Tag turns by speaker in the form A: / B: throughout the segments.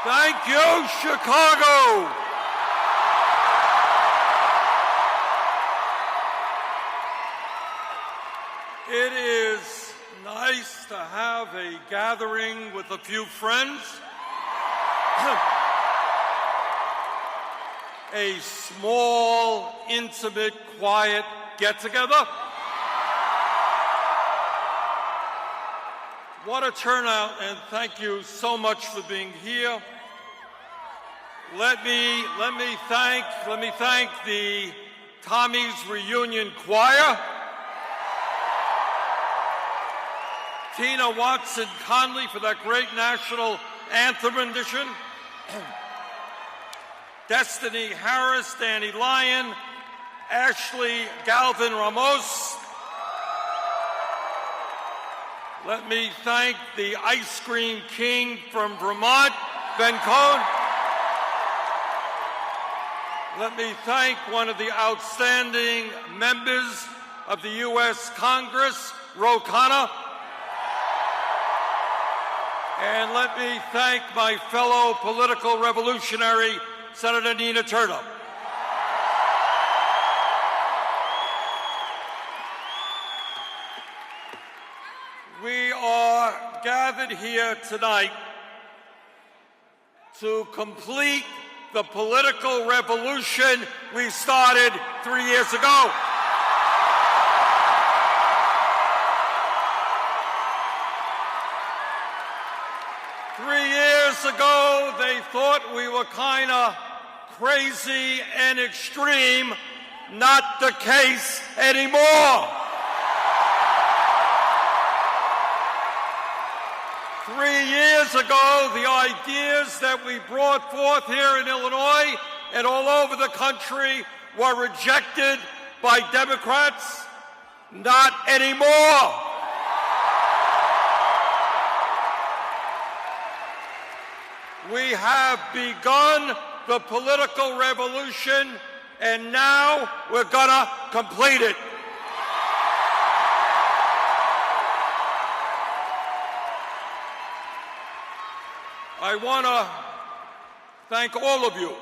A: Thank you, Chicago. It is nice to have a gathering with a few friends. A small, intimate, quiet get-together. What a turnout, and thank you so much for being here. Let me thank the Tommy's Reunion Choir, Tina Watson Conley for that great national anthem rendition, Destiny Harris, Danny Lyon, Ashley Galvin Ramos. Let me thank the Ice Cream King from Vermont, Ben Cohn. Let me thank one of the outstanding members of the U.S. Congress, Ro Khanna. And let me thank my fellow political revolutionary, Senator Nina Turner. We are gathered here tonight to complete the political revolution we started 3 years ago. Ago, they thought we were kind of crazy and extreme. Not the case anymore. 3 years ago, the ideas that we brought forth here in Illinois and all over the country were rejected by Democrats. Not anymore. We have begun the political revolution, and now we're gonna complete it. I want to thank all of you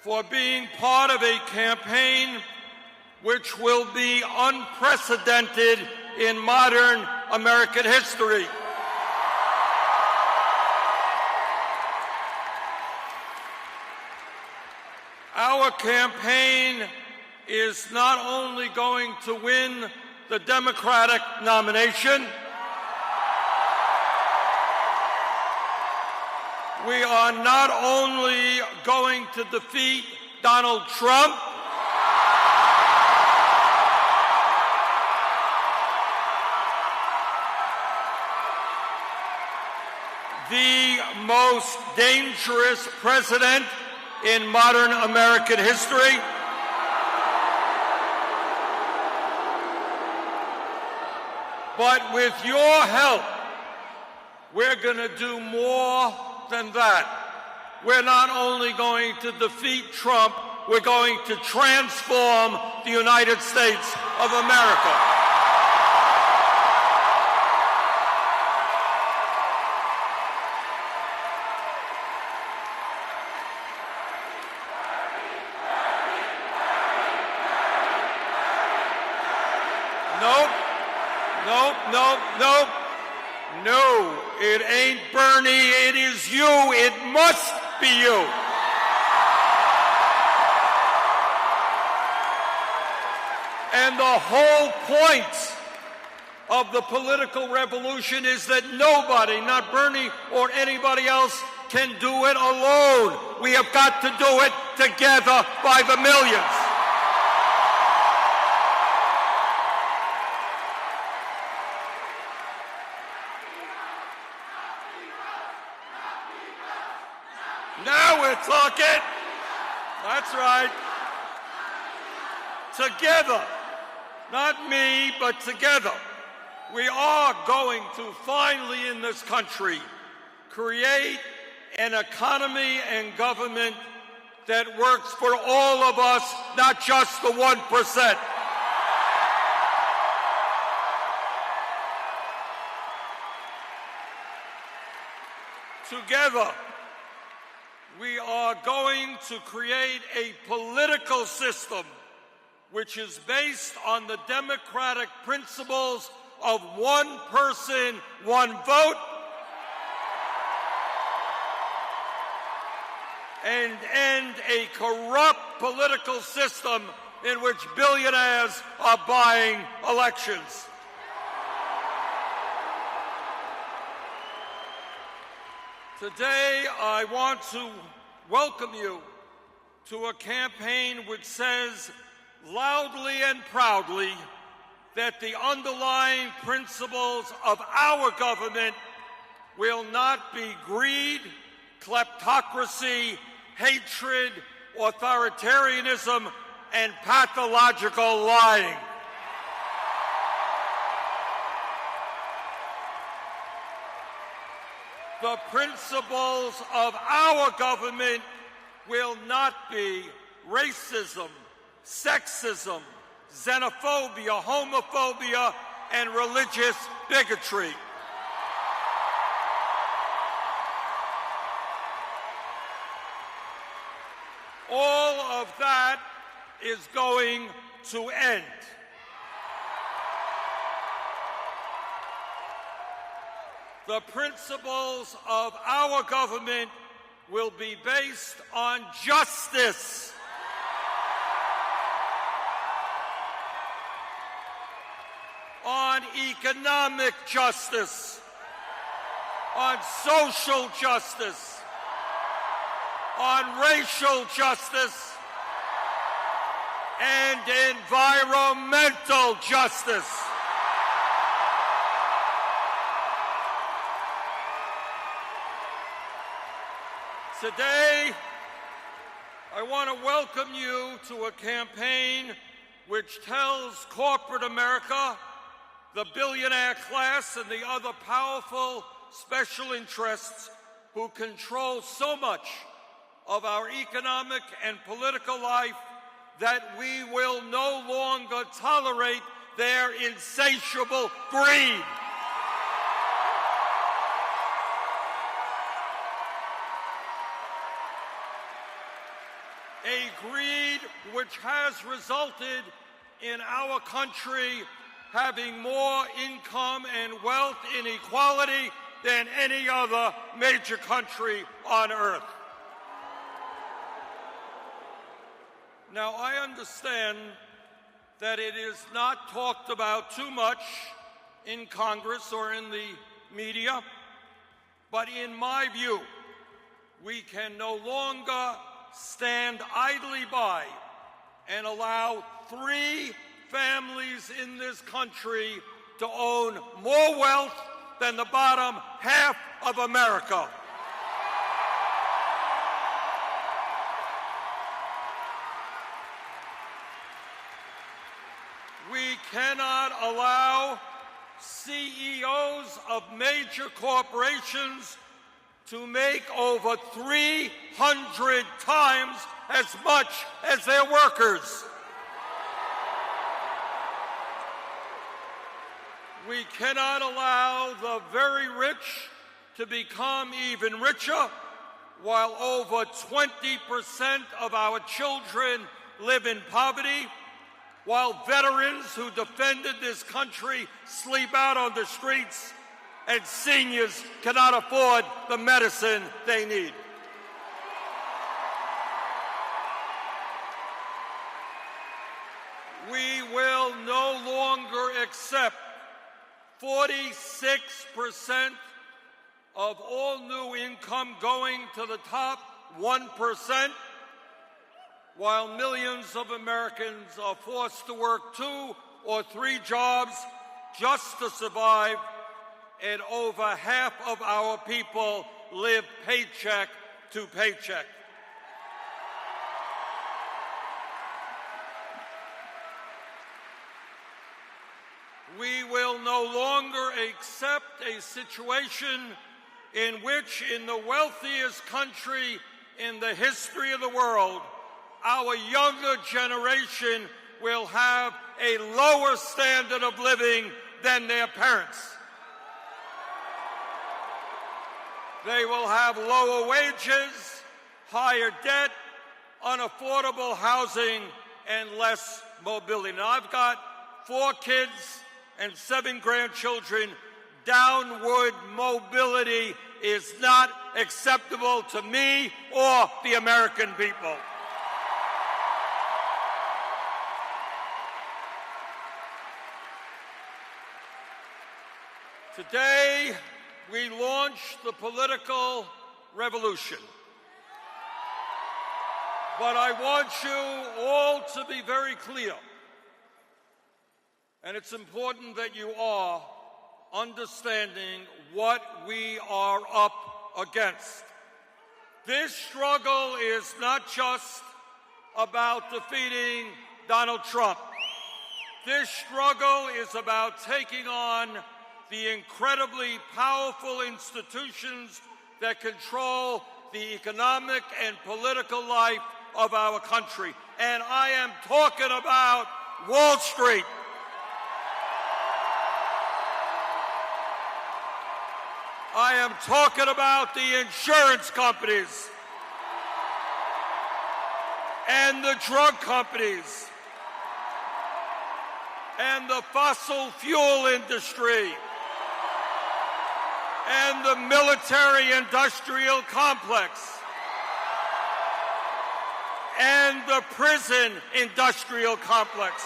A: for being part of a campaign which will be unprecedented in modern American history. Our campaign is not only going to win the Democratic nomination, we are not only going to defeat Donald Trump, the most dangerous president in modern American history, but with your help, we're going to do more than that. We're not only going to defeat Trump, we're going to transform the United States of America. No, it ain't Bernie, it is you. It must be you. And the whole point of the political revolution is that nobody, not Bernie or anybody else, can do it alone. We have got to do it together by the millions. Now we're talking. That's right. Together, not me, but together, we are going to finally in this country create an economy and government that works for all of us, not just the 1%. Together, we are going to create a political system which is based on the democratic principles of one person, one vote, and end a corrupt political system in which billionaires are buying elections. Today, I want to welcome you to a campaign which says loudly and proudly that the underlying principles of our government will not be greed, kleptocracy, hatred, authoritarianism, and pathological lying. The principles of our government will not be racism, sexism, xenophobia, homophobia, and religious bigotry. All of that is going to end. The principles of our government will be based on justice, on economic justice, on social justice, on racial justice, and environmental justice. Today, I want to welcome you to a campaign which tells corporate America, the billionaire class, and the other powerful special interests who control so much of our economic and political life that we will no longer tolerate their insatiable greed. A greed which has resulted in our country having more income and wealth inequality than any other major country on earth. Now, I understand that it is not talked about too much in Congress or in the media, but in my view, we can no longer stand idly by and allow 3 families in this country to own more wealth than the bottom half of America. We cannot allow CEOs of major corporations to make over 300 times as much as their workers. We cannot allow the very rich to become even richer, while over 20% of our children live in poverty, while veterans who defended this country sleep out on the streets, and seniors cannot afford the medicine they need. We will no longer accept 46% of all new income going to the top 1%, while millions of Americans are forced to work 2 or 3 jobs just to survive, and over half of our people live paycheck to paycheck. We will no longer accept a situation in which, in the wealthiest country in the history of the world, our younger generation will have a lower standard of living than their parents. They will have lower wages, higher debt, unaffordable housing, and less mobility. Now, I've got 4 kids and 7 grandchildren. Downward mobility is not acceptable to me or the American people. Today, we launch the political revolution. But I want you all to be very clear, and it's important that you are understanding what we are up against. This struggle is not just about defeating Donald Trump. This struggle is about taking on the incredibly powerful institutions that control the economic and political life of our country. And I am talking about Wall Street. I am talking about the insurance companies and the drug companies and the fossil fuel industry and the military-industrial complex and the prison industrial complex.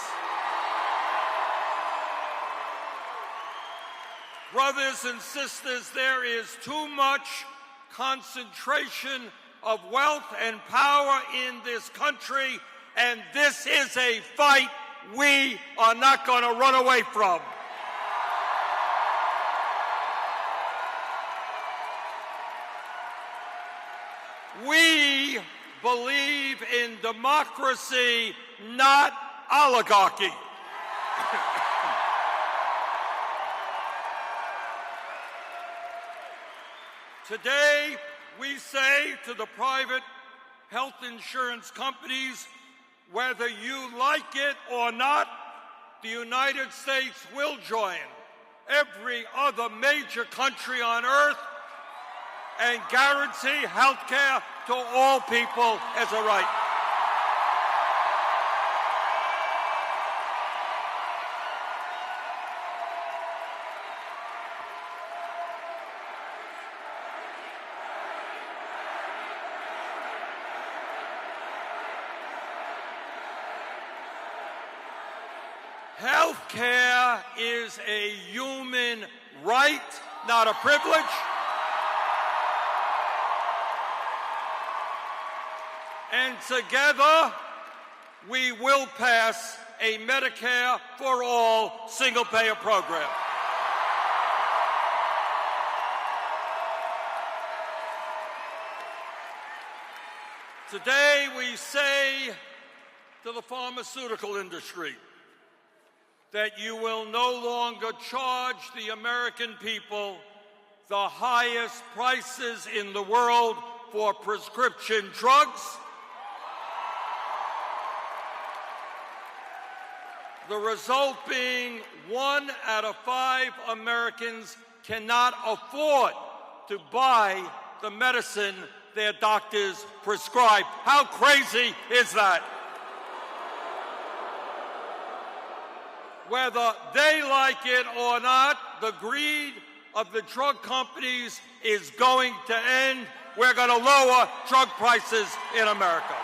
A: Brothers and sisters, there is too much concentration of wealth and power in this country, and this is a fight we are not going to run away from. We believe in democracy, not oligarchy. Today, we say to the private health insurance companies, whether you like it or not, the United States will join every other major country on earth and guarantee health care to all people as a right. Health care is a human right, not a privilege. And together, we will pass a Medicare for all single-payer program. Today, we say to the pharmaceutical industry that you will no longer charge the American people the highest prices in the world for prescription drugs. The result being 1 out of 5 Americans cannot afford to buy the medicine their doctors prescribe. How crazy is that? Whether they like it or not, the greed of the drug companies is going to end. We're going to lower drug prices in America.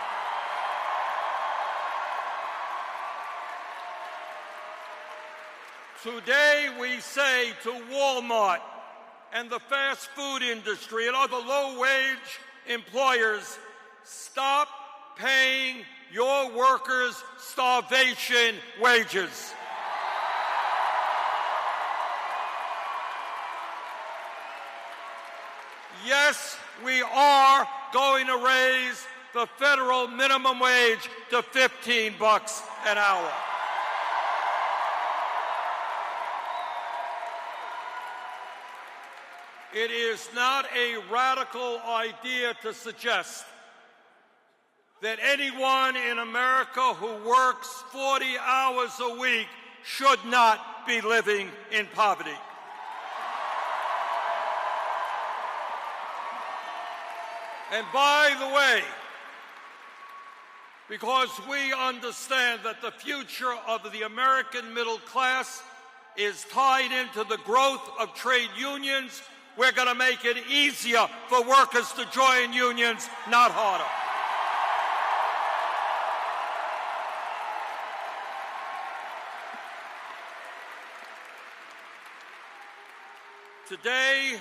A: Today, we say to Walmart and the fast food industry and other low-wage employers, stop paying your workers starvation wages. Yes, we are going to raise the federal minimum wage to $15 an hour. It is not a radical idea to suggest that anyone in America who works 40 hours a week should not be living in poverty. And by the way, because we understand that the future of the American middle class is tied into the growth of trade unions, we're going to make it easier for workers to join unions, not harder. Today,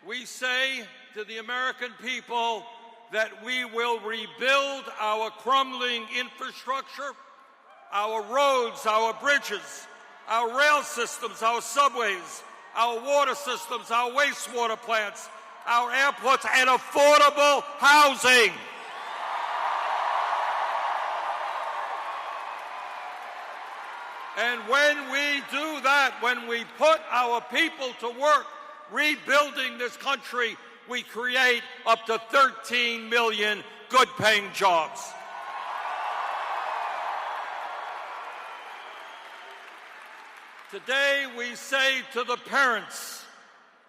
A: we say to the American people that we will rebuild our crumbling infrastructure, our roads, our bridges, our rail systems, our subways, our water systems, our wastewater plants, our airports, and affordable housing. And when we do that, when we put our people to work rebuilding this country, we create up to 13 million good-paying jobs. Today, we say to the parents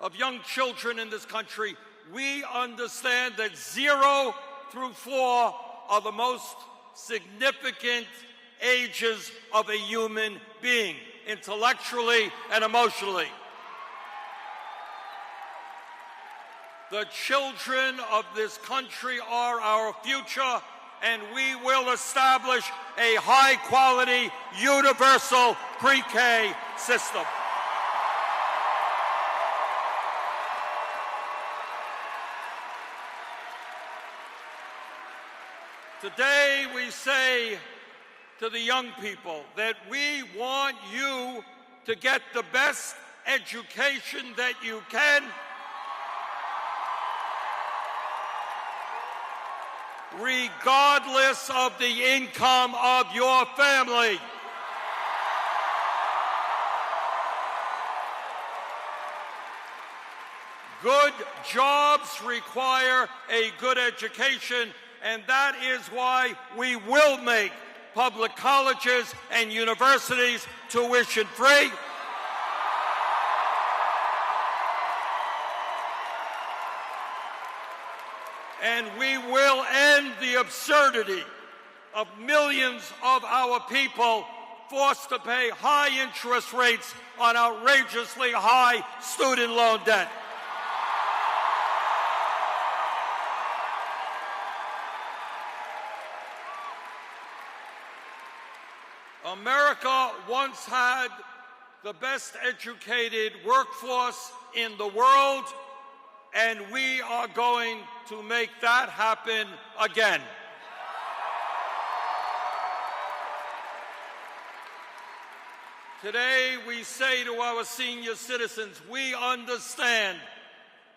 A: of young children in this country, we understand that 0 through 4 are the most significant ages of a human being, intellectually and emotionally. The children of this country are our future, and we will establish a high-quality, universal pre-K system. Today, we say to the young people that we want you to get the best education that you can, regardless of the income of your family. Good jobs require a good education, and that is why we will make public colleges and universities tuition-free. And we will end the absurdity of millions of our people forced to pay high interest rates on outrageously high student loan debt. America once had the best educated workforce in the world, and we are going to make that happen again. Today, we say to our senior citizens, we understand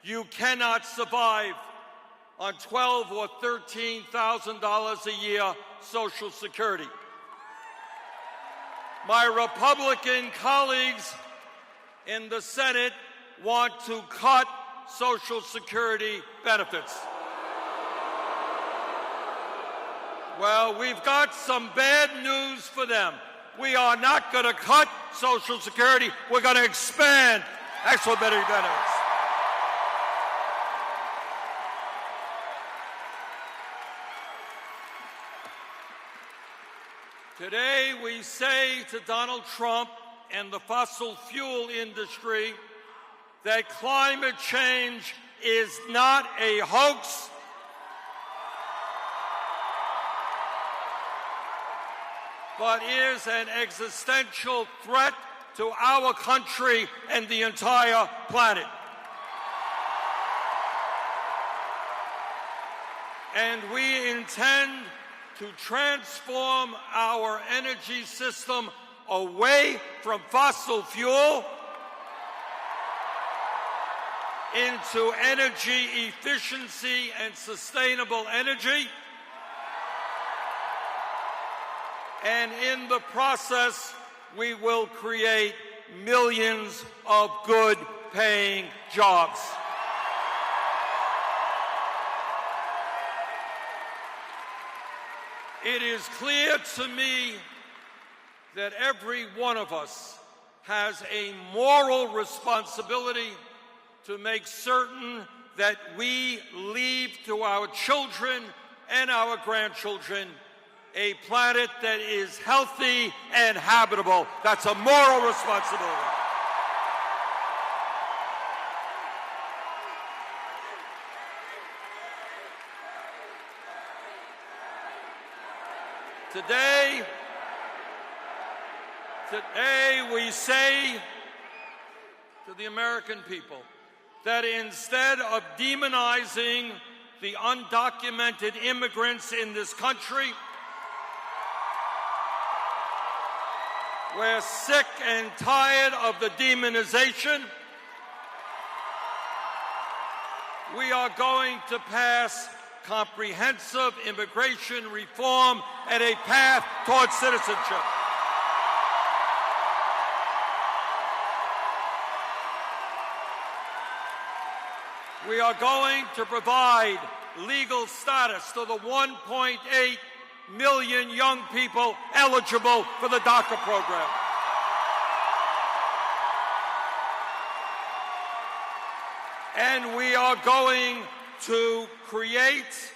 A: you cannot survive on $12,000 or $13,000 a year Social Security. My Republican colleagues in the Senate want to cut Social Security benefits. Well, we've got some bad news for them. We are not going to cut Social Security. We're going to expand extraordinary benefits. Today, we say to Donald Trump and the fossil fuel industry that climate change is not a hoax. But is an existential threat to our country and the entire planet. And we intend to transform our energy system away from fossil fuel into energy efficiency and sustainable energy. And in the process, we will create millions of good-paying jobs. It is clear to me that every one of us has a moral responsibility to make certain that we leave to our children and our grandchildren a planet that is healthy and habitable. That's a moral responsibility. Today we say to the American people that instead of demonizing the undocumented immigrants in this country, we're sick and tired of the demonization. We are going to pass comprehensive immigration reform and a path towards citizenship. We are going to provide legal status to the 1.8 million young people eligible for the DACA program. And we are going to create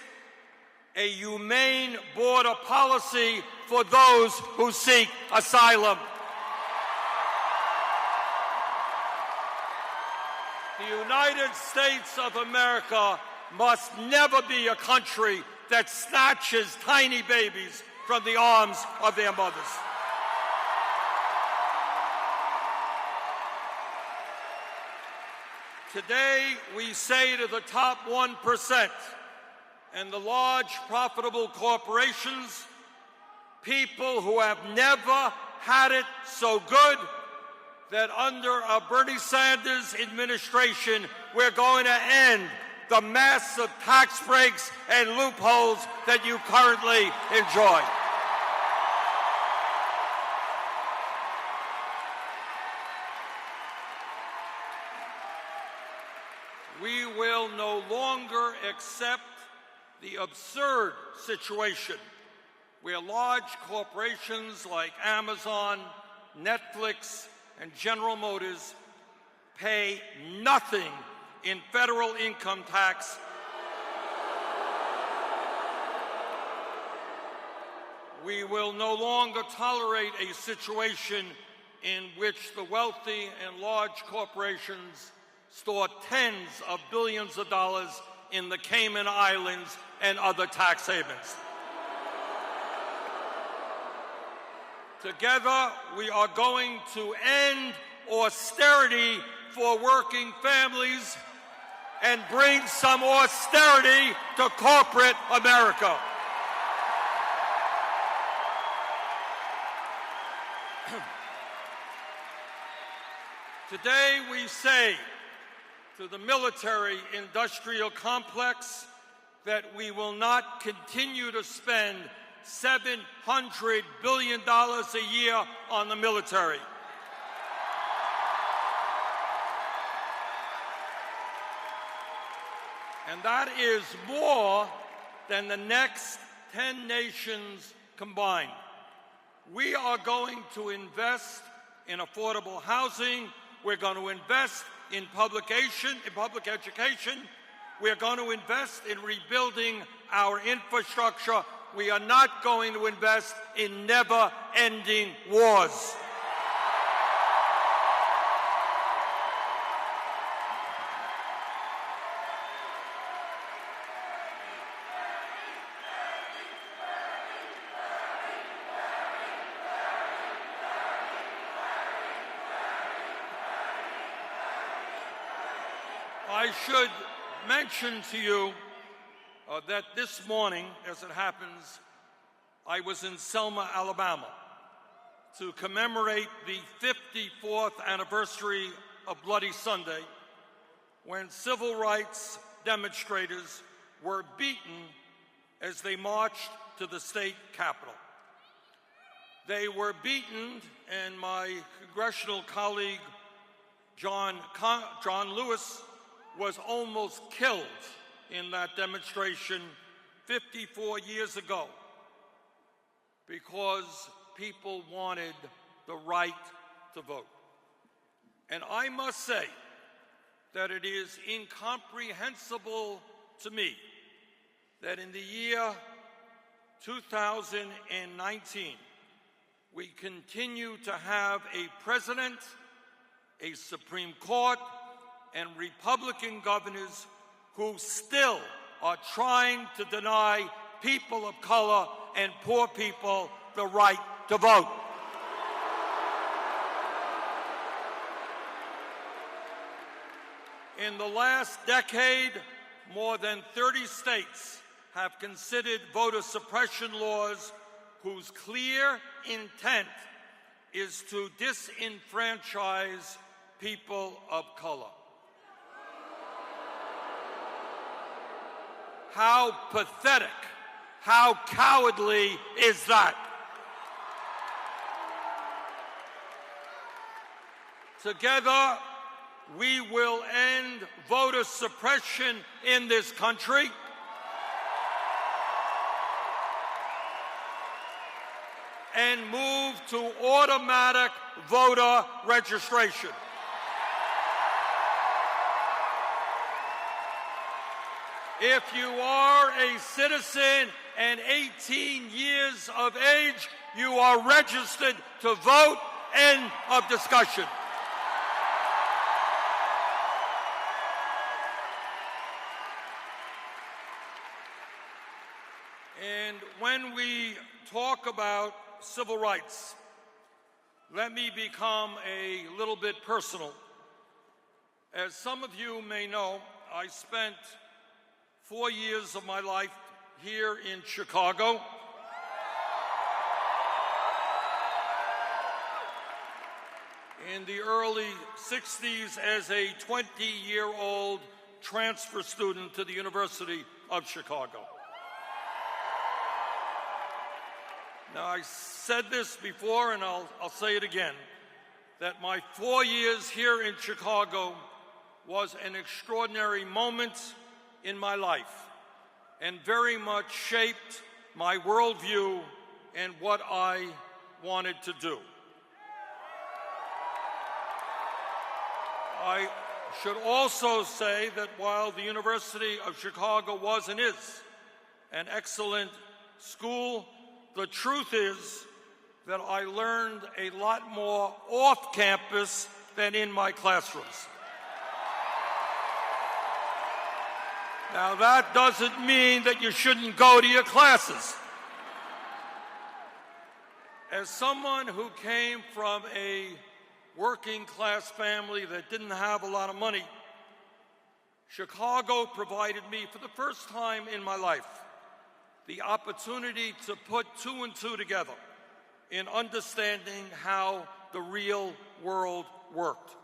A: a humane border policy for those who seek asylum. The United States of America must never be a country that snatches tiny babies from the arms of their mothers. Today, we say to the top 1% and the large profitable corporations, people who have never had it so good, that under a Bernie Sanders administration, we're going to end the massive tax breaks and loopholes that you currently enjoy. We will no longer accept the absurd situation where large corporations like Amazon, Netflix, and General Motors pay nothing in federal income tax. We will no longer tolerate a situation in which the wealthy and large corporations store tens of billions of dollars in the Cayman Islands and other tax havens. Together, we are going to end austerity for working families and bring some austerity to corporate America. Today, we say to the military-industrial complex that we will not continue to spend $700 billion a year on the military. And that is more than the next 10 nations combined. We are going to invest in affordable housing. We're going to invest in public education. We're going to invest in rebuilding our infrastructure. We are not going to invest in never-ending wars. I should mention to you that this morning, as it happens, I was in Selma, Alabama, to commemorate the 54th anniversary of Bloody Sunday, when civil rights demonstrators were beaten as they marched to the state capitol. They were beaten, and my congressional colleague, John Lewis, was almost killed in that demonstration 54 years ago because people wanted the right to vote. And I must say that it is incomprehensible to me that in the year 2019, we continue to have a president, a Supreme Court, and Republican governors who still are trying to deny people of color and poor people the right to vote. In the last decade, more than 30 states have considered voter suppression laws whose clear intent is to disenfranchise people of color. How pathetic, how cowardly is that? Together, we will end voter suppression in this country. And move to automatic voter registration. If you are a citizen and 18 years of age, you are registered to vote. End of discussion. And when we talk about civil rights, let me become a little bit personal. As some of you may know, I spent 4 years of my life here in Chicago. In the early 60s as a 20-year-old transfer student to the University of Chicago. Now, I said this before, and I'll say it again, that my 4 years here in Chicago was an extraordinary moment in my life and very much shaped my worldview and what I wanted to do. I should also say that while the University of Chicago was and is an excellent school, the truth is that I learned a lot more off campus than in my classrooms. Now, that doesn't mean that you shouldn't go to your classes. As someone who came from a working class family that didn't have a lot of money, Chicago provided me, for the first time in my life, the opportunity to put two and two together in understanding how the real world worked,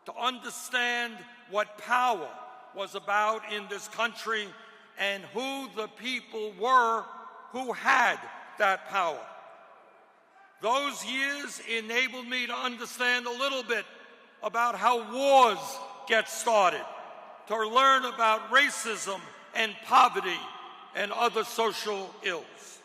A: to understand what power was about in this country and who the people were who had that power. Those years enabled me to understand a little bit about how wars get started, to learn about racism and poverty and other social ills.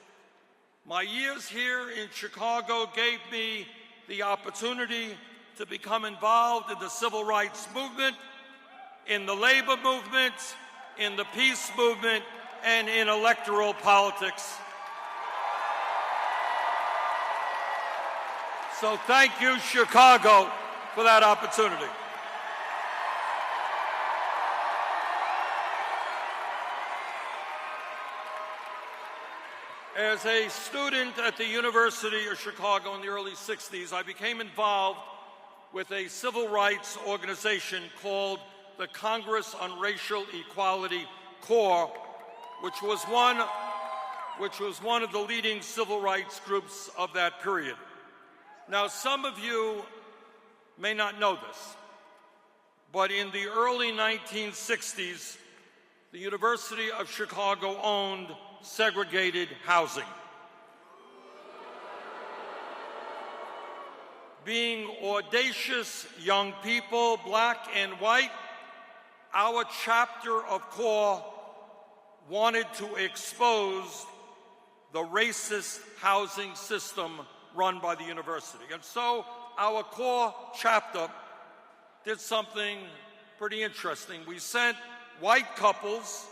A: My years here in Chicago gave me the opportunity to become involved in the civil rights movement, in the labor movement, in the peace movement, and in electoral politics. So thank you, Chicago, for that opportunity. As a student at the University of Chicago in the early 60s, I became involved with a civil rights organization called the Congress on Racial Equality, CORE, which was one of the leading civil rights groups of that period. Now, some of you may not know this, but in the early 1960s, the University of Chicago owned segregated housing. Being audacious young people, black and white, our chapter of CORE wanted to expose the racist housing system run by the university. And so our CORE chapter did something pretty interesting. We sent white couples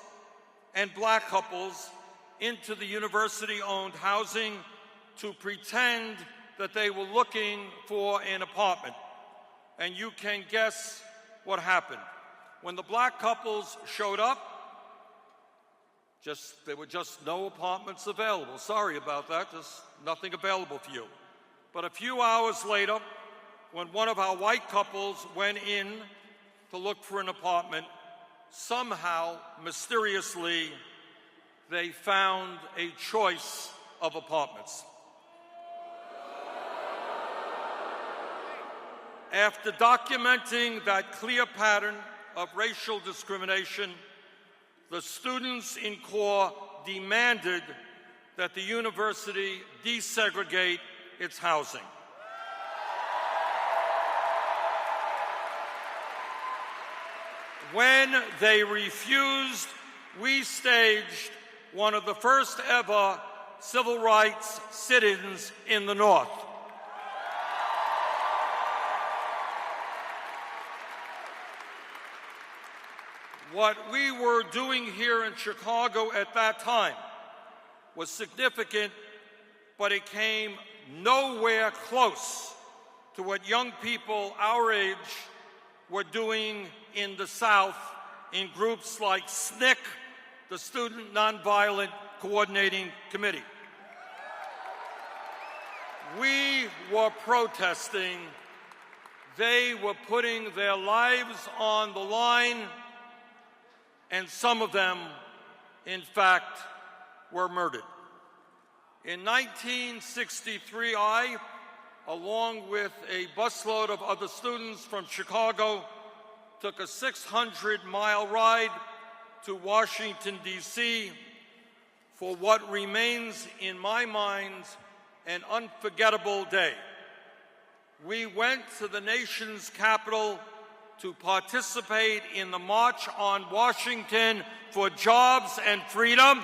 A: and black couples into the university-owned housing to pretend that they were looking for an apartment. And you can guess what happened. When the black couples showed up, there were just no apartments available. Sorry about that, there's nothing available for you. But a few hours later, when one of our white couples went in to look for an apartment, somehow, mysteriously, they found a choice of apartments. After documenting that clear pattern of racial discrimination, the students in CORE demanded that the university desegregate its housing. When they refused, we staged one of the first ever civil rights sit-ins in the North. What we were doing here in Chicago at that time was significant, but it came nowhere close to what young people our age were doing in the South in groups like SNCC, the Student Nonviolent Coordinating Committee. We were protesting. They were putting their lives on the line, and some of them, in fact, were murdered. In 1963, I, along with a busload of other students from Chicago, took a 600-mile ride to Washington, D.C. for what remains in my mind an unforgettable day. We went to the nation's capital to participate in the March on Washington for Jobs and Freedom.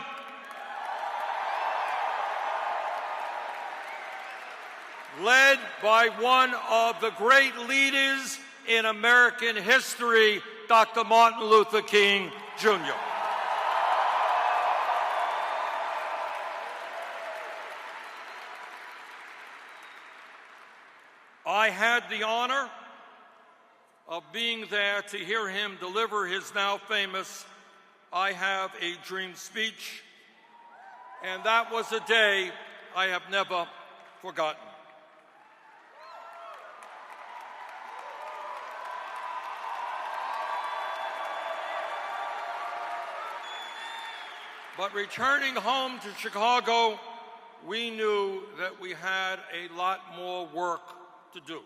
A: Led by one of the great leaders in American history, Dr. Martin Luther King, Jr. I had the honor of being there to hear him deliver his now famous "I Have a Dream" speech, and that was a day I have never forgotten. But returning home to Chicago, we knew that we had a lot more work to do.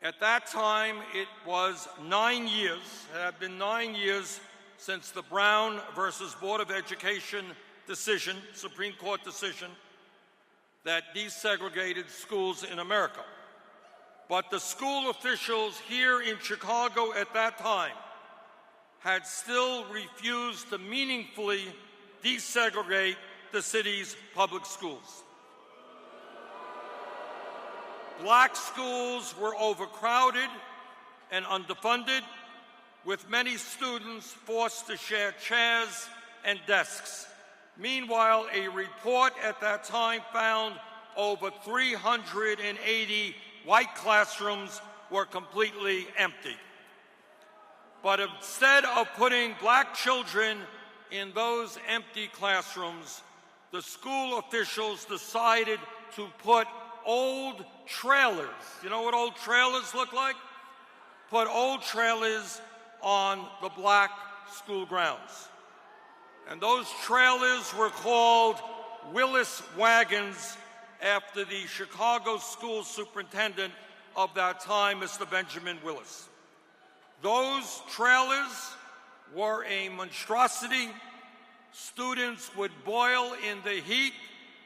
A: At that time, it was 9 years, it had been 9 years since the Brown versus Board of Education decision, Supreme Court decision, that desegregated schools in America. But the school officials here in Chicago at that time had still refused to meaningfully desegregate the city's public schools. Black schools were overcrowded and underfunded, with many students forced to share chairs and desks. Meanwhile, a report at that time found over 380 white classrooms were completely empty. But instead of putting black children in those empty classrooms, the school officials decided to put old trailers, you know what old trailers look like? Put old trailers on the black school grounds. And those trailers were called Willis wagons after the Chicago school superintendent of that time, Mr. Benjamin Willis. Those trailers were a monstrosity. Students would boil in the heat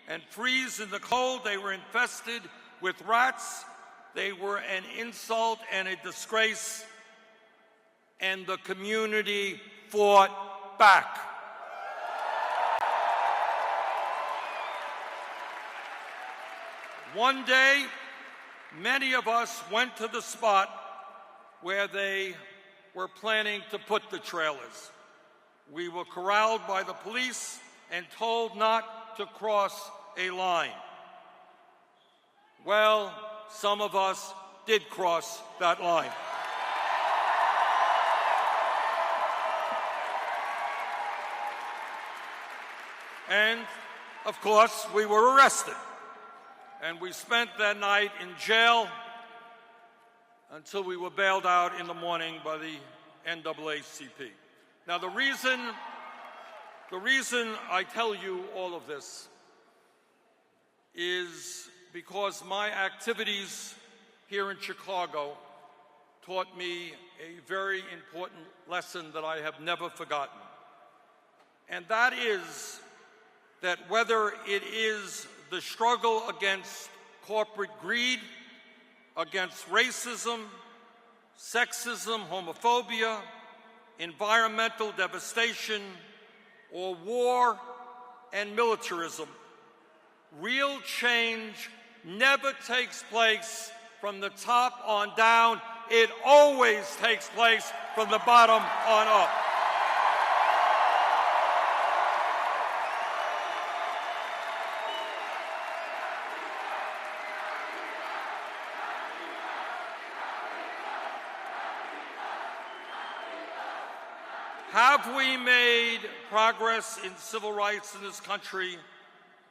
A: and freeze in the cold. They were infested with rats. They were an insult and a disgrace, and the community fought back. One day, many of us went to the spot where they were planning to put the trailers. We were corralled by the police and told not to cross a line. Well, some of us did cross that line. And, of course, we were arrested. And we spent that night in jail until we were bailed out in the morning by the NAACP. Now, the reason I tell you all of this is because my activities here in Chicago taught me a very important lesson that I have never forgotten. And that is that whether it is the struggle against corporate greed, against racism, sexism, homophobia, environmental devastation, or war and militarism, real change never takes place from the top on down. It always takes place from the bottom on up. Have we made progress in civil rights in this country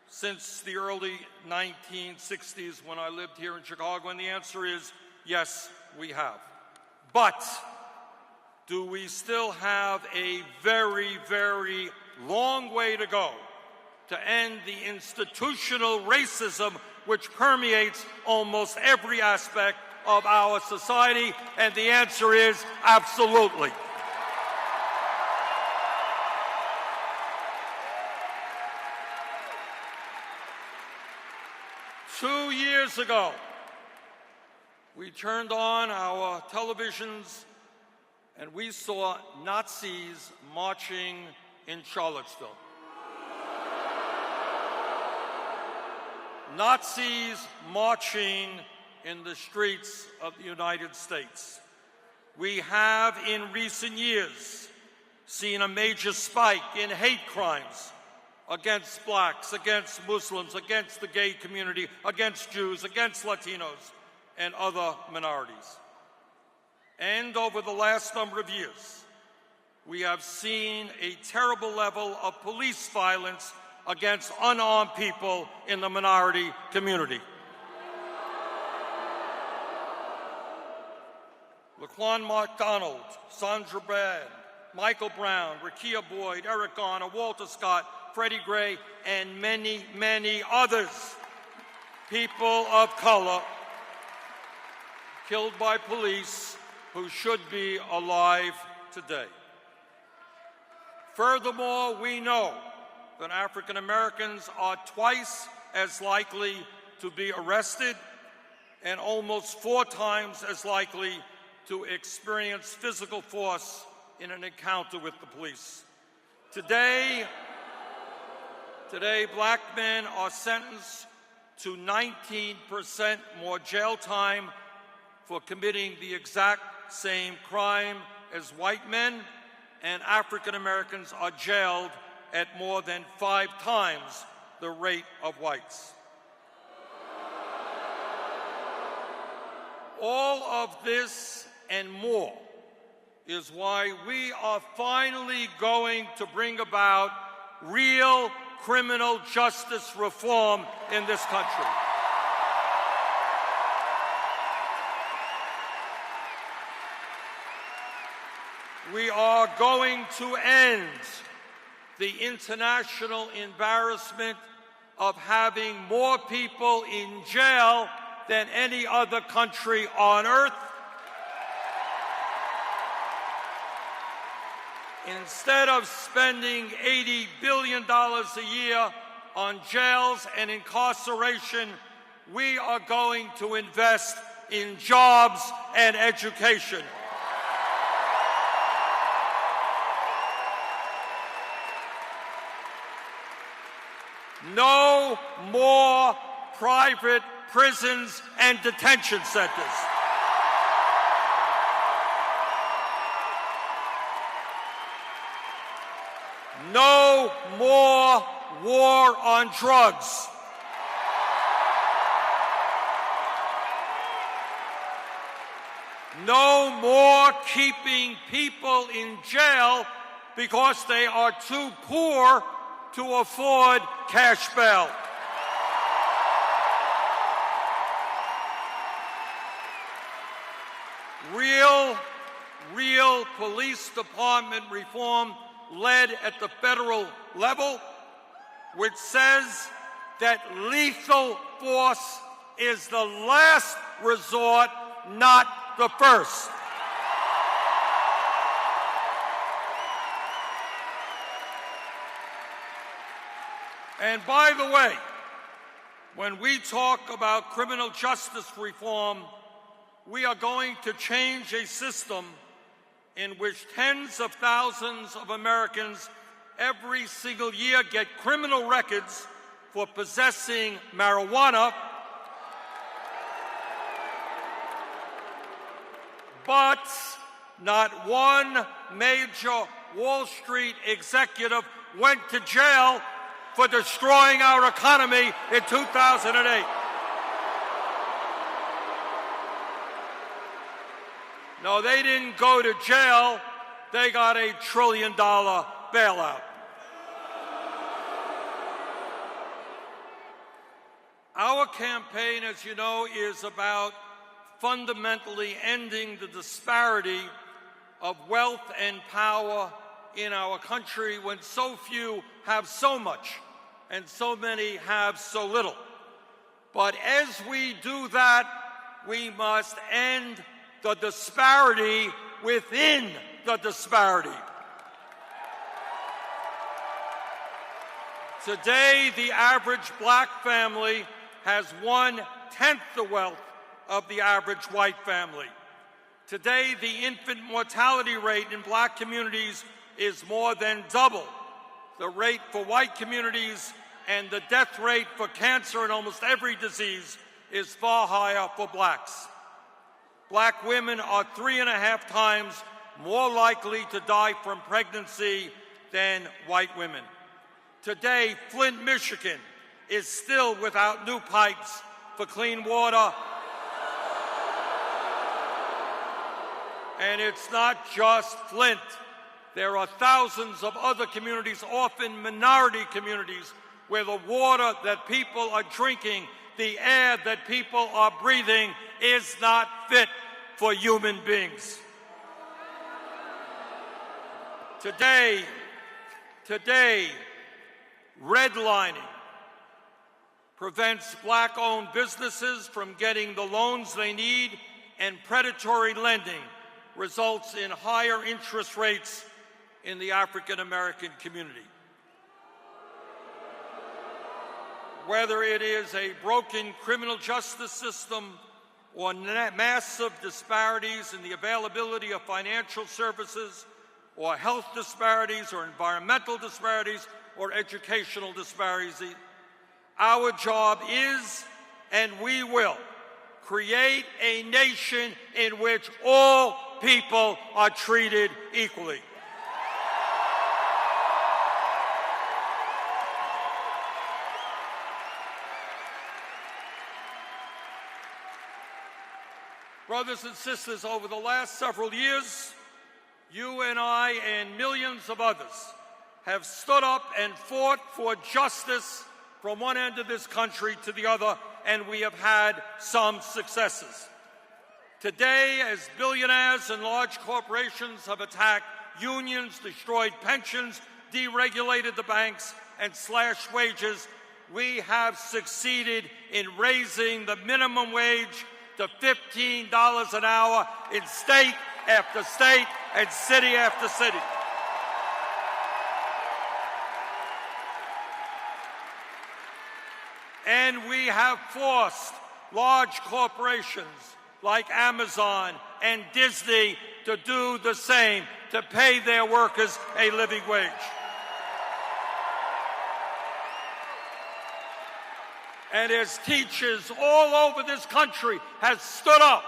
A: since the early 1960s when I lived here in Chicago? And the answer is yes, we have. But do we still have a very, very long way to go to end the institutional racism which permeates almost every aspect of our society? And the answer is absolutely. Two years ago, we turned on our televisions and we saw Nazis marching in Charlottesville. Nazis marching in the streets of the United States. We have, in recent years, seen a major spike in hate crimes against blacks, against Muslims, against the gay community, against Jews, against Latinos, and other minorities. And over the last number of years, we have seen a terrible level of police violence against unarmed people in the minority community. Laquan McDonald, Sandra Bland, Michael Brown, Rekia Boyd, Eric Garner, Walter Scott, Freddie Gray, and many, many others, people of color, killed by police who should be alive today. Furthermore, we know that African Americans are twice as likely to be arrested and almost 4 times as likely to experience physical force in an encounter with the police. Today, black men are sentenced to 19% more jail time for committing the exact same crime as white men, and African Americans are jailed at more than 5 times the rate of whites. All of this and more is why we are finally going to bring about real criminal justice reform in this country. We are going to end the international embarrassment of having more people in jail than any other country on earth. Instead of spending $80 billion a year on jails and incarceration, we are going to invest in jobs and education. No more private prisons and detention centers. No more war on drugs. No more keeping people in jail because they are too poor to afford cash bail. Real police department reform led at the federal level, which says that lethal force is the last resort, not the first. And by the way, when we talk about criminal justice reform, we are going to change a system in which tens of thousands of Americans every single year get criminal records for possessing marijuana, but not one major Wall Street executive went to jail for destroying our economy in 2008. No, they didn't go to jail. They got a $1 trillion bailout. Our campaign, as you know, is about fundamentally ending the disparity of wealth and power in our country when so few have so much and so many have so little. But as we do that, we must end the disparity within the disparity. Today, the average black family has 1/10 the wealth of the average white family. Today, the infant mortality rate in black communities is more than double the rate for white communities, and the death rate for cancer and almost every disease is far higher for blacks. Black women are 3.5 times more likely to die from pregnancy than white women. Today, Flint, Michigan is still without new pipes for clean water. And it's not just Flint. There are thousands of other communities, often minority communities, where the water that people are drinking, the air that people are breathing, is not fit for human beings. Today, redlining prevents black-owned businesses from getting the loans they need, and predatory lending results in higher interest rates in the African-American community. Whether it is a broken criminal justice system or massive disparities in the availability of financial services, or health disparities, or environmental disparities, or educational disparities, our job is, and we will, create a nation in which all people are treated equally. Brothers and sisters, over the last several years, you and I and millions of others have stood up and fought for justice from one end of this country to the other, and we have had some successes. Today, as billionaires and large corporations have attacked unions, destroyed pensions, deregulated the banks, and slashed wages, we have succeeded in raising the minimum wage to $15 an hour in state after state and city after city. And we have forced large corporations like Amazon and Disney to do the same, to pay their workers a living wage. And as teachers all over this country have stood up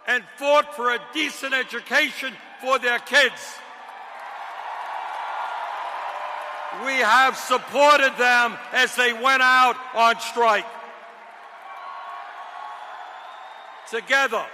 A: and fought for a decent education for their kids. We have supported them as they went out on strike. Together,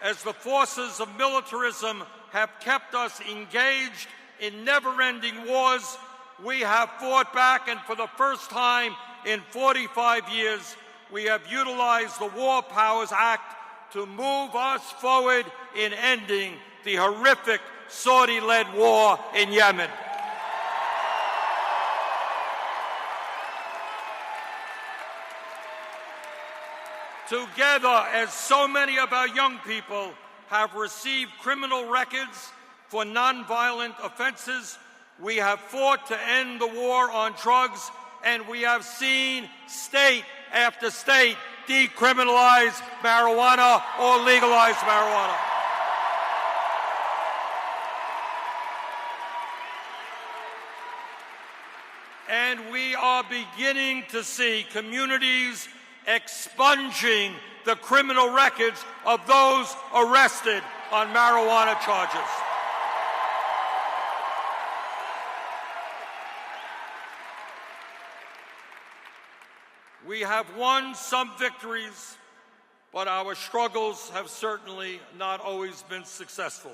A: as the forces of militarism have kept us engaged in never-ending wars, we have fought back, and for the first time in 45 years, we have utilized the War Powers Act to move us forward in ending the horrific Saudi-led war in Yemen. Together, as so many of our young people have received criminal records for nonviolent offenses, we have fought to end the war on drugs, and we have seen state after state decriminalize marijuana or legalize marijuana. And we are beginning to see communities expunging the criminal records of those arrested on marijuana charges. We have won some victories, but our struggles have certainly not always been successful.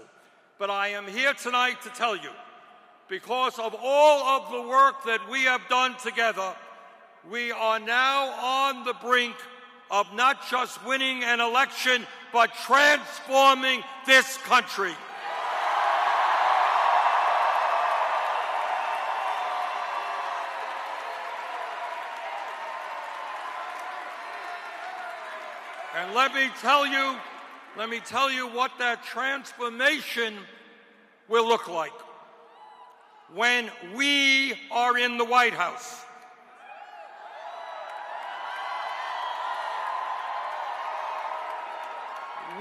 A: But I am here tonight to tell you, because of all of the work that we have done together, we are now on the brink of not just winning an election, but transforming this country. And let me tell you what that transformation will look like. When we are in the White House,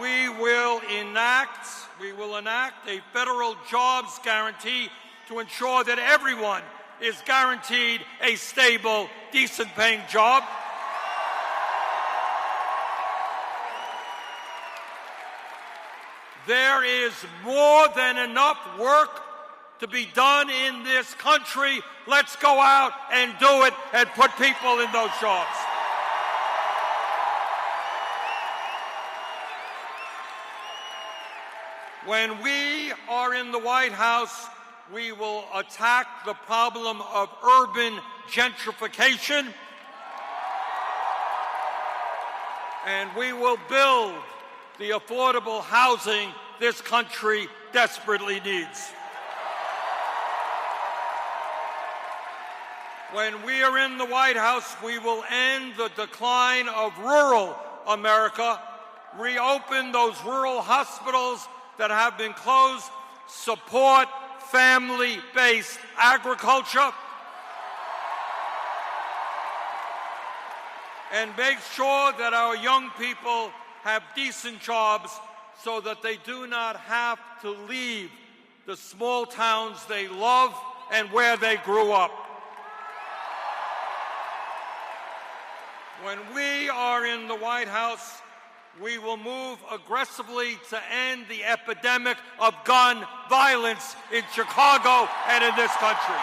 A: we will enact a federal jobs guarantee to ensure that everyone is guaranteed a stable, decent-paying job. There is more than enough work to be done in this country. Let's go out and do it and put people in those jobs. When we are in the White House, we will attack the problem of urban gentrification, and we will build the affordable housing this country desperately needs. When we are in the White House, we will end the decline of rural America, reopen those rural hospitals that have been closed, support family-based agriculture, and make sure that our young people have decent jobs so that they do not have to leave the small towns they love and where they grew up. When we are in the White House, we will move aggressively to end the epidemic of gun violence in Chicago and in this country.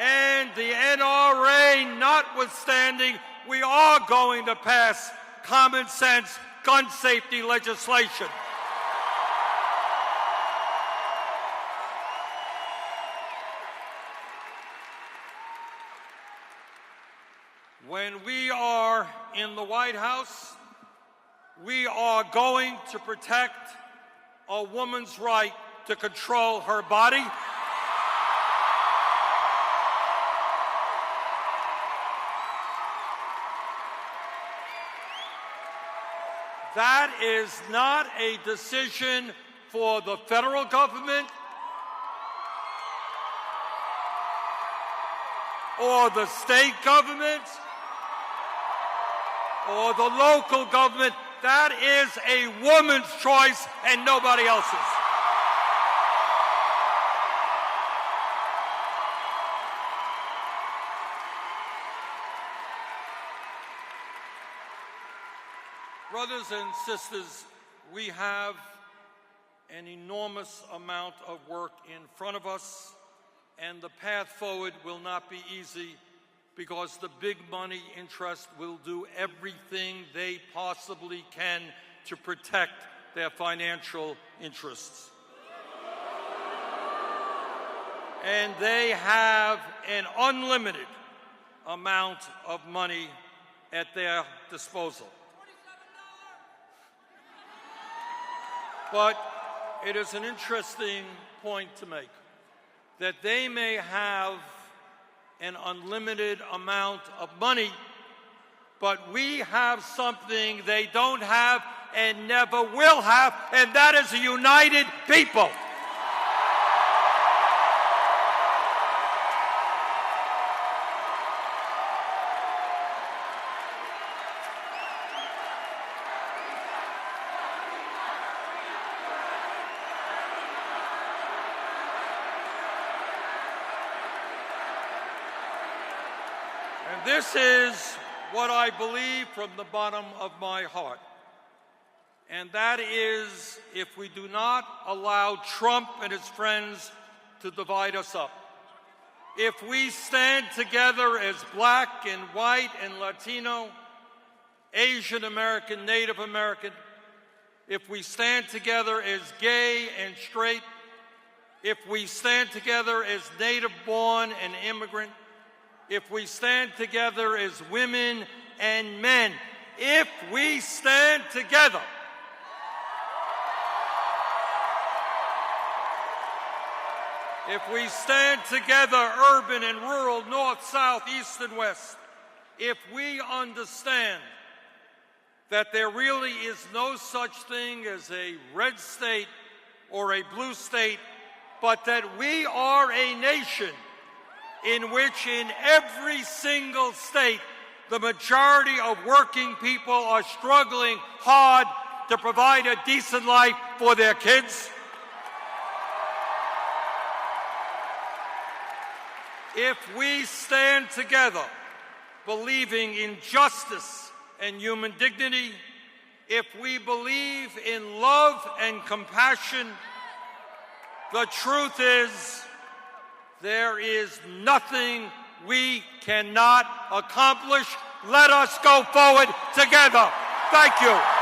A: And the NRA notwithstanding, we are going to pass common sense gun safety legislation. When we are in the White House, we are going to protect a woman's right to control her body. That is not a decision for the federal government or the state government or the local government. That is a woman's choice and nobody else's. Brothers and sisters, we have an enormous amount of work in front of us, and the path forward will not be easy because the big money interest will do everything they possibly can to protect their financial interests. And they have an unlimited amount of money at their disposal. But it is an interesting point to make that they may have an unlimited amount of money, but we have something they don't have and never will have, and that is a united people. And this is what I believe from the bottom of my heart. And that is, if we do not allow Trump and his friends to divide us up, if we stand together as black and white and Latino, Asian American, Native American, if we stand together as gay and straight, if we stand together as native born and immigrant, if we stand together as women and men, if we stand together, if we stand together, urban and rural, north, south, east, and west, if we understand that there really is no such thing as a red state or a blue state, but that we are a nation in which in every single state, the majority of working people are struggling hard to provide a decent life for their kids. If we stand together, believing in justice and human dignity, if we believe in love and compassion, the truth is, there is nothing we cannot accomplish. Let us go forward together. Thank you.